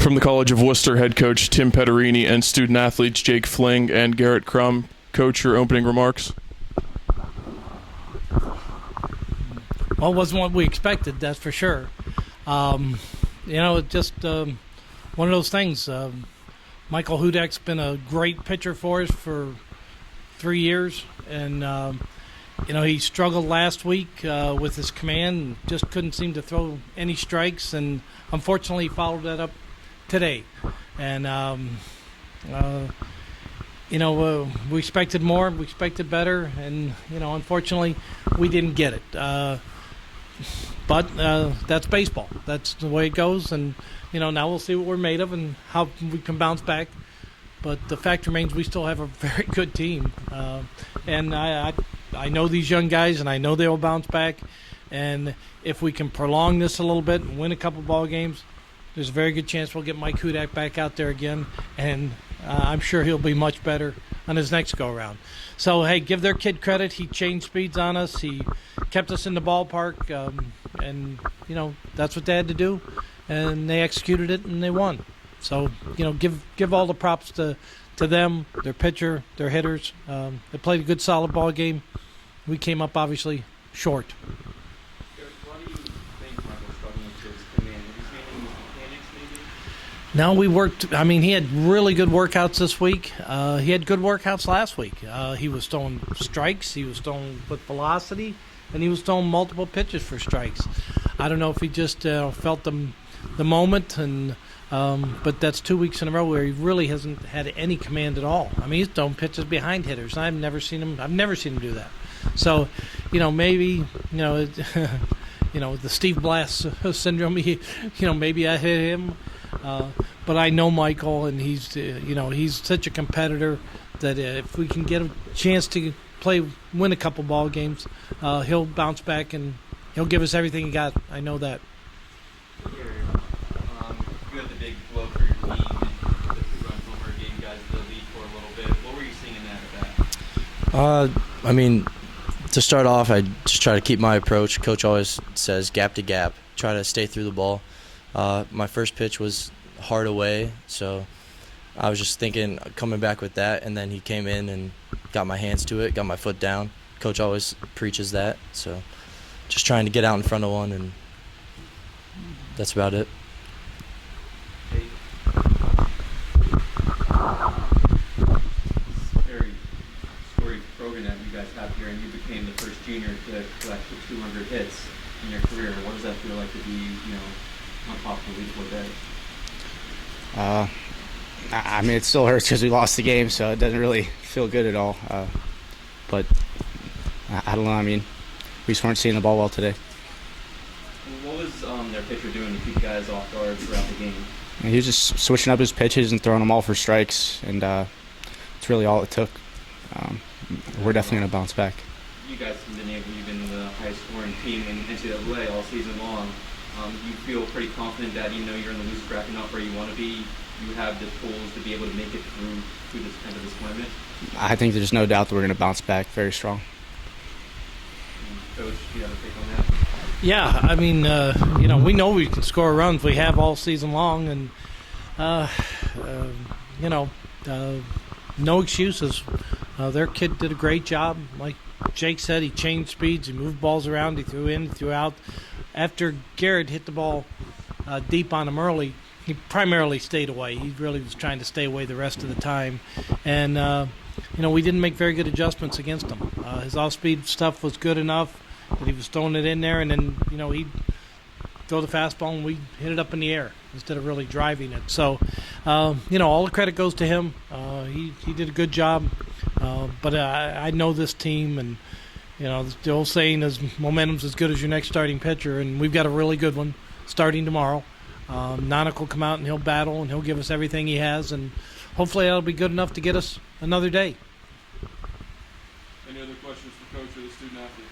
From the College of Wooster, head coach Tim Pettorini and student athletes Jake Fling and Garrett Crum. Coach, your opening remarks. Well, it wasn't what we expected, that's for sure. It's just one of those things. Michael Hudak's been a great pitcher for us for 3 years, and he struggled last week with his command and just couldn't seem to throw any strikes, and unfortunately he followed that up today. And we expected more, we expected better, and unfortunately we didn't get it. But that's baseball. That's the way it goes, and now we'll see what we're made of and how we can bounce back. But the fact remains, we still have a very good team, and I know these young guys, and I know they will bounce back. And if we can prolong this a little bit and win a couple ball games, there's a very good chance we'll get Mike Hudak back out there again, and I'm sure he'll be much better on his next go-around. So, hey, give their kid credit. He changed speeds on us. He kept us in the ballpark, and that's what they had to do, and they executed it, and they won. So, give all the props to them, their pitcher, their hitters. They played a good, solid ball game. We came up, obviously, short. Why do you think Michael's struggling with his command? Is he mainly his mechanics, maybe? No, we worked. He had really good workouts this week. He had good workouts last week. He was throwing strikes. He was throwing with velocity, and he was throwing multiple pitches for strikes. I don't know if he just felt the moment, and but that's 2 weeks in a row where he really hasn't had any command at all. He's throwing pitches behind hitters. I've never seen him do that. So, maybe the Steve Blass syndrome. Maybe I hit him. But I know Michael, and he's such a competitor that if we can get a chance to win a couple ball games, he'll bounce back and he'll give us everything he got. I know that. You had the big blow for your team, and the two-run homer gave you guys the lead for a little bit. What were you seeing in that at bat? To start off, I just try to keep my approach. Coach always says gap to gap. Try to stay through the ball. My first pitch was hard away, so I was just thinking coming back with that, and then he came in and got my hands to it, got my foot down. Coach always preaches that, so just trying to get out in front of one, and that's about it. Very storied program that you guys have here, and you became the first junior to collect 200 hits in your career. What does that feel like to be, on top of the leaderboard day? It still hurts because we lost the game, so it doesn't really feel good at all. But I don't know. We just weren't seeing the ball well today. What was their pitcher doing to keep you guys off guard throughout the game? He was just switching up his pitches and throwing them all for strikes, and it's really all it took. We're definitely going to bounce back. You guys have you've been the highest scoring team in NCAA all season long. You feel pretty confident that you're in the loose bracket, not where you want to be. You have the tools to be able to make it through this end of this tournament. I think there's no doubt that we're going to bounce back very strong. Coach, do you have a take on that? Yeah, we know we can score runs. We have all season long, and no excuses. Their kid did a great job. Like Jake said, he changed speeds, he moved balls around, he threw in, he threw out. After Garrett hit the ball deep on him early, he primarily stayed away. He really was trying to stay away the rest of the time. And, we didn't make very good adjustments against him. His off-speed stuff was good enough that he was throwing it in there, and then, he'd throw the fastball and we'd hit it up in the air instead of really driving it. So, all the credit goes to him. He did a good job. But I know this team, and the old saying is momentum's as good as your next starting pitcher, and we've got a really good one starting tomorrow. Nanak will come out and he'll battle and he'll give us everything he has, and hopefully that'll be good enough to get us another day. Any other questions for Coach or the student athlete?